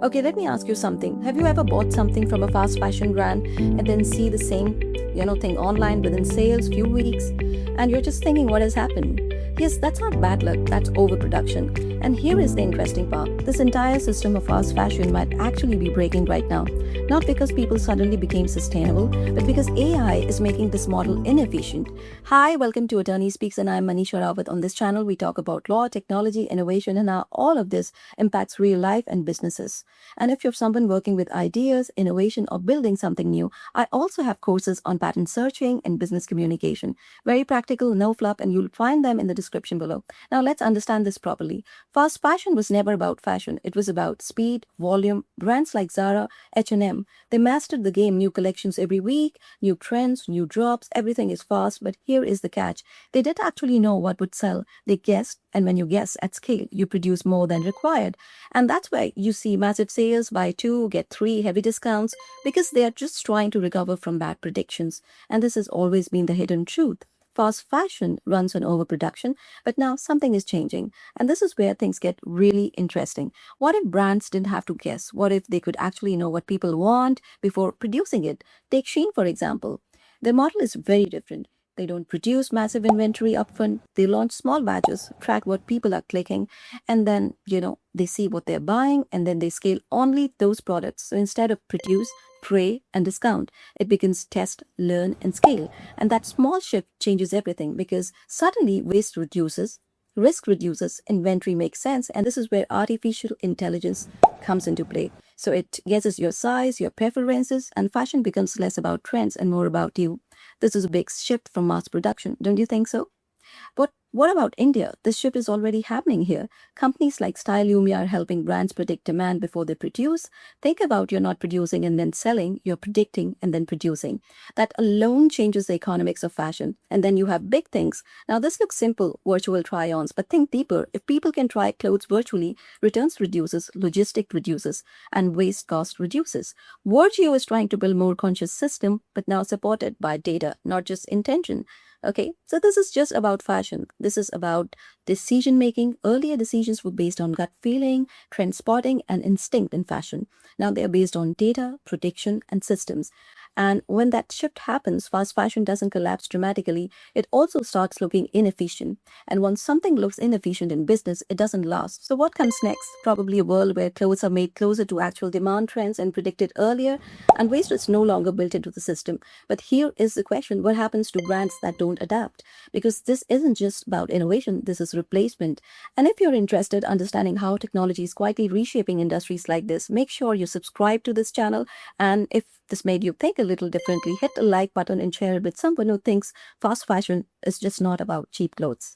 Okay, let me ask you something. Have you ever bought something from a fast fashion brand and then see the same, thing online within sales, few weeks, and you're just thinking what has happened? Yes, that's not bad luck, that's overproduction. And here is the interesting part. This entire system of fast fashion might actually be breaking right now. Not because people suddenly became sustainable, but because AI is making this model inefficient. Hi, welcome to Attorney Speaks, and I'm Manisha Rawat. On this channel, we talk about law, technology, innovation, and how all of this impacts real life and businesses. And if you're someone working with ideas, innovation, or building something new, I also have courses on patent searching and business communication. Very practical, no fluff, and you'll find them in the description below. Now, let's understand this properly. Fast fashion was never about fashion. It was about speed, volume. Brands like Zara, H&M, they mastered the game. New collections every week, new trends, new drops, everything is fast. But here is the catch. They didn't actually know what would sell. They guessed, and when you guess at scale, you produce more than required. And that's why you see massive sales, buy two, get three, heavy discounts, because they are just trying to recover from bad predictions. And this has always been the hidden truth. Fast fashion runs on overproduction, but now something is changing. And this is where things get really interesting. What if brands didn't have to guess? What if they could actually know what people want before producing it? Take Shein, for example. Their model is very different. They don't produce massive inventory upfront. They launch small batches, track what people are clicking, and then, they see what they're buying, and then they scale only those products. So instead of produce, pray, and discount, it begins test, learn, and scale. And that small shift changes everything because suddenly waste reduces, risk reduces, inventory makes sense, and this is where artificial intelligence comes into play. So it guesses your size, your preferences, and fashion becomes less about trends and more about you. This is a big shift from mass production, don't you think so? But what about India? This shift is already happening here. Companies like Stylumi are helping brands predict demand before they produce. Think about you're not producing and then selling, you're predicting and then producing. That alone changes the economics of fashion. And then you have big things. Now, this looks simple, virtual try-ons, but think deeper. If people can try clothes virtually, returns reduces, logistic reduces, and waste cost reduces. Virtue is trying to build more conscious system, but now supported by data, not just intention. Okay, so this is just about fashion. This is about decision making. Earlier decisions were based on gut feeling, trend spotting, and instinct in fashion. Now they are based on data, prediction, and systems. And when that shift happens, fast fashion doesn't collapse dramatically. It also starts looking inefficient. And once something looks inefficient in business, it doesn't last. So what comes next? Probably a world where clothes are made closer to actual demand trends and predicted earlier, and waste is no longer built into the system. But here is the question: what happens to brands that don't adapt? Because this isn't just about innovation, this is replacement. And if you're interested in understanding how technology is quietly reshaping industries like this, make sure you subscribe to this channel. And if this made you think a little differently, hit the like button and share it with someone who thinks fast fashion is just not about cheap clothes.